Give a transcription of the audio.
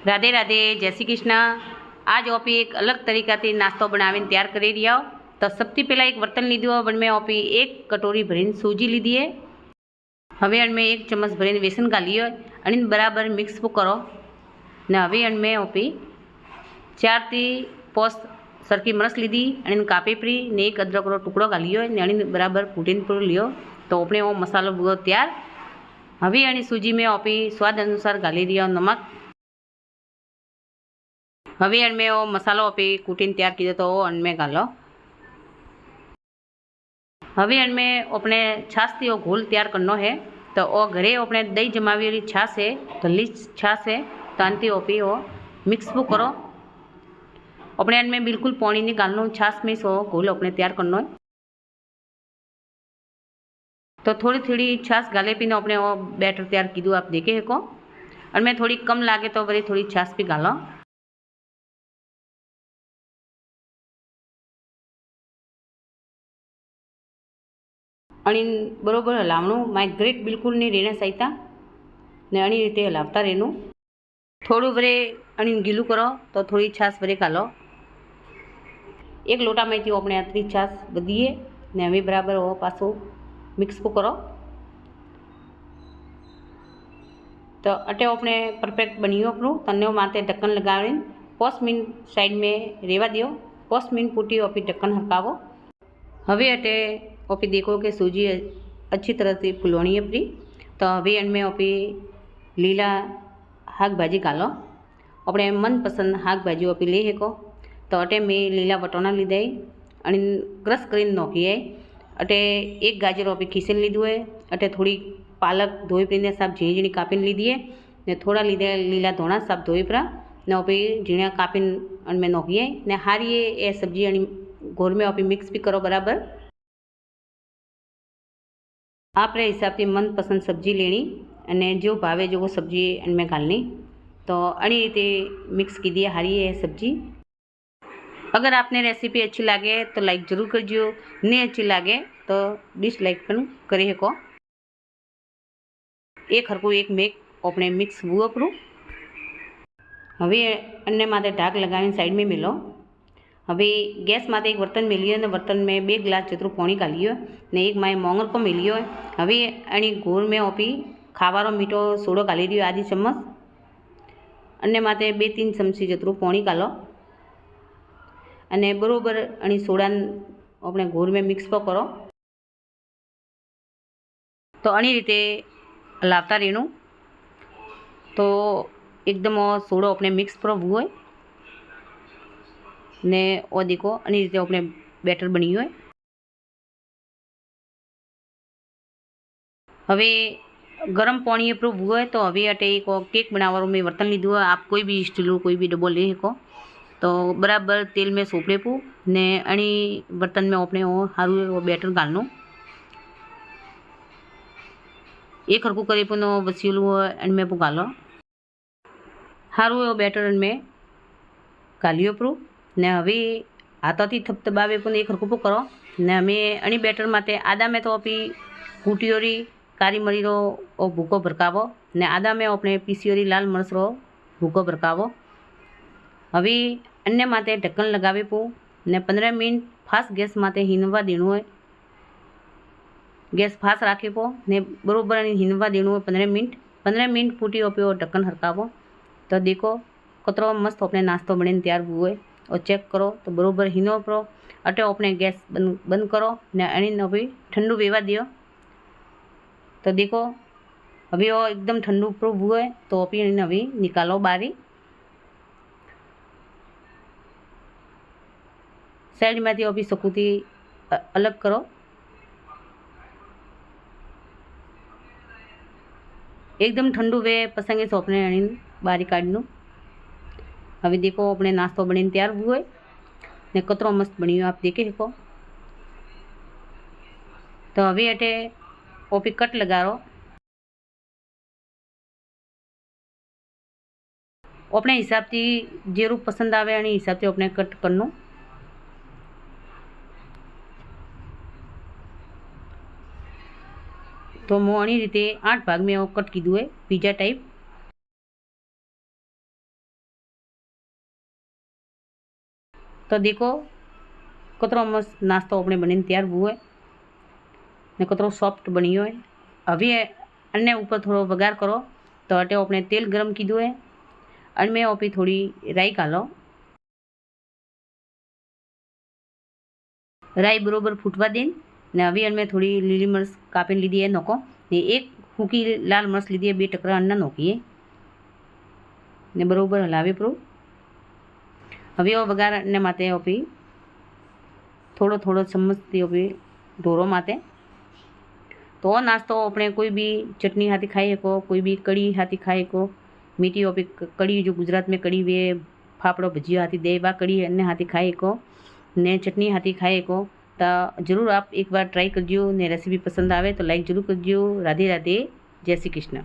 राधे राधे, जय श्री कृष्ण। आज ओपी एक अलग तरीका थी नास्तो बनावीने तैयार करी रह्या। तो सबसे पहला एक बर्तन लीधो, में ओपी एक कटोरी भरीने सूजी लीधी है। हवे अणमें एक चम्मच भरीने बेसन घालियो अने बराबर मिक्स करो ने हवे अणमें ओपी 4 થી 5 सरखी मरच लीधी अने कापी परी ने एक अदरकनो टुकड़ो घालियो ने अणे बराबर कूटीने पूरो लियो। तो अपने वो मसालो पूरो तैयार। हवे अणी सूजी में ओपी स्वाद अनुसार घाली दियो नमक। हवे अणमें वो मसालो ओपी कूटीने तैयार कीधो तो अणमें घालो। हवे अणमें अपने छाश थी वो घोल तैयार करनो है। तो वो घरे अपने दही जमावी वाली छाश है, धली छाश है, तो आनती ओपी वो मिक्स करो। अपने अणमें बिल्कुल पानी नहीं घालनो, छाश में सो घोल अपने तैयार करनो है। तो थोड़ी थोड़ी छाश घाले पीने अपने वो बैटर तैयार कीधु आप देखे सको। अणमें थोड़ी कम लागे तो वरी थोड़ी छाश भी घालो। अणी बरोबर हलावणुं, माइग्रेट बिल्कुल नहीं रेने सहिता ने अणी रीते हलावता रहेनु। थोड़ू वरे अणी गीलू करो तो थोड़ी छाश वरे घालो। एक लोटा में थी अपने आतरी छाश बदीए ने हवे बराबर वो पासो मिक्स करो। तो अटे अपने परफेक्ट बनियो अपनों। तने माथे ढक्कन लगावीने 5 मिनट साइड में रेवा दियो। 5 मिनट पूटी ओपी ढक्कन हरकावो। हवे अटे ओपी देखो कि सूजी अच्छी तरह से फुलवाणी है परी। तो हवे अणमें ओपी लीला शाक भाजी घालो। अपने मनपसंद शाक भाजी ओपी ले सको। तो अटे में लीला वटोना लीधा है अने क्रश करीने नोखी है। अटे एक गाजर ओपी खीसीने लीधुं है। अटे थोड़ी पालक धोई पीने साफ झीणी झीणी कापीने लीधी है ने थोड़ा लीधे लीला धोणा साफ धोई परा ने ओपी झीणा कापीने अणमें नोखी है ने हारी ए सब्जी अणी घोर में ओपी मिक्स भी करो बराबर। आपरे हिसाब से मनपसंद सब्जी लेनी अने जो भावे जो वो सब्जी अणमें घालनी। तो अणी रीते मिक्स की दिए हारी है सब्जी। अगर आपने रेसिपी अच्छी लगे तो लाइक जरूर करजो, नहीं अच्छी लगे तो डिसलाइक करी सको। एक हरकू एक मेक अपने मिक्स हुआ करूँ। हवे अन्य माथे ढाक लगाने साइड में मिलो। हवे गैस माथे एक बर्तन मिलियो ने बर्तन में 2 ग्लास जेतरू पानी घालियो ने एक माए मोंगर को मिलियो। हवे अणी घोर में ओपी खावारो मीठो सोडो घाली दियो आधी चम्मच। अन्य माथे 2-3 चमची जेतरू पानी घालो अने बरोबर अणी सोडा अपने घोर में मिक्स करो। तो अणी रीते हलावता रहेनु। तो एकदम सोडो अपने मिक्स पर हुआ ने ओ देखो अनी रीते अपने बेटर बनी है। हवे गरम पानी पर हुआ है। तो हवे अटे एक केक बनावा में बर्तन लीधु है। आप कोई भी स्टील कोई भी डब्बो ले सको। तो बराबर तेल में सोपड़े पू ने अणी बर्तन में अपने वो हारू वो बेटर घालनो। एक हरकू करे पुनो बसीलू अणमें पू घालो। हारू वो बेटर अणमें घालियो परू ने हवे हाथों थपथपावे पण एक हरकू करो ने हमें अणी बेटर माटे आदा में तो अपनी कूटियोरी काली मरी रो भूको भरकावो ने आदा में अपने पीसियोरी लाल मरच रो भूको भरकावो। हवे अन्य माटे ढक्कन लगावे पू ने 15 मिनट फास्ट गैस माटे हीनवा देणो है। गैस फास्ट राखे पो ने बरोबर हीनवा देणो है 15 मिनट फूटी ओपी ढक्कन हरकावो। तो देखो कतरो मस्त अपने नास्तो बनीने तैयार हुआ है और चेक करो तो बरोबर हीनो परो। अटे अपने गैस बंद करो ने अणी अभी ठंडू वेवा दियो। तो देखो अभी वो एकदम ठंडू पर हुआ है। तो अभी अभी निकालो बारी साइड में अभी सकूती अलग करो। एकदम ठंडू वे पसंगे सो अपने अणी बारी काढ़नू। अभी देखो अपने नास्तो बनीने तैयार हुआ है ने कतरो मस्त बनियो आप देखे सको। तो अभी अटे ओपी कट लगारो। अपने हिसाब से जे रूप पसंद आवे अने हिसाब से अपने कट करनो। तो मैं अणी रीते 8 भाग में कट कीधुं है पिज्जा टाइप। तो देखो कतरो मस्त नास्तो अपने बनी तैयार हुआ है ने कतरो सॉफ्ट बनी है। अभी अन्य ऊपर थोड़ो वगार करो तो अटे अपने तेल गरम कीधु है और मैं ओपी थोड़ी राई घालो। राई बरोबर फूटवा देन ने अभी अमे थोड़ी लीली मरच कापीने लीधी है नोको ने एक सूकी लाल मरच लीधी है 2 टकरा अन्ना नोकीए ने बरोबर हलावी पड़ो। हवे वगार अन्य माते ओपी थोड़ो थोड़ो चम्मच थी ओपी ढोरो माते। तो नास्तो अपने कोई भी चटनी हाथी खाई सको, कोई भी कड़ी हाथी खाई सको। मीठी ओपी कड़ी जो गुजरात में कड़ी वे फाफड़ो भजियो हाथी दे बा कड़ी अन्य हाथी खाई सको ने चटनी हाथी खाई सको। तो जरूर आप एक बार ट्राई करजो ने रेसिपी पसंद आवे तो लाइक जरूर करजो। राधे राधे, जय श्री कृष्ण।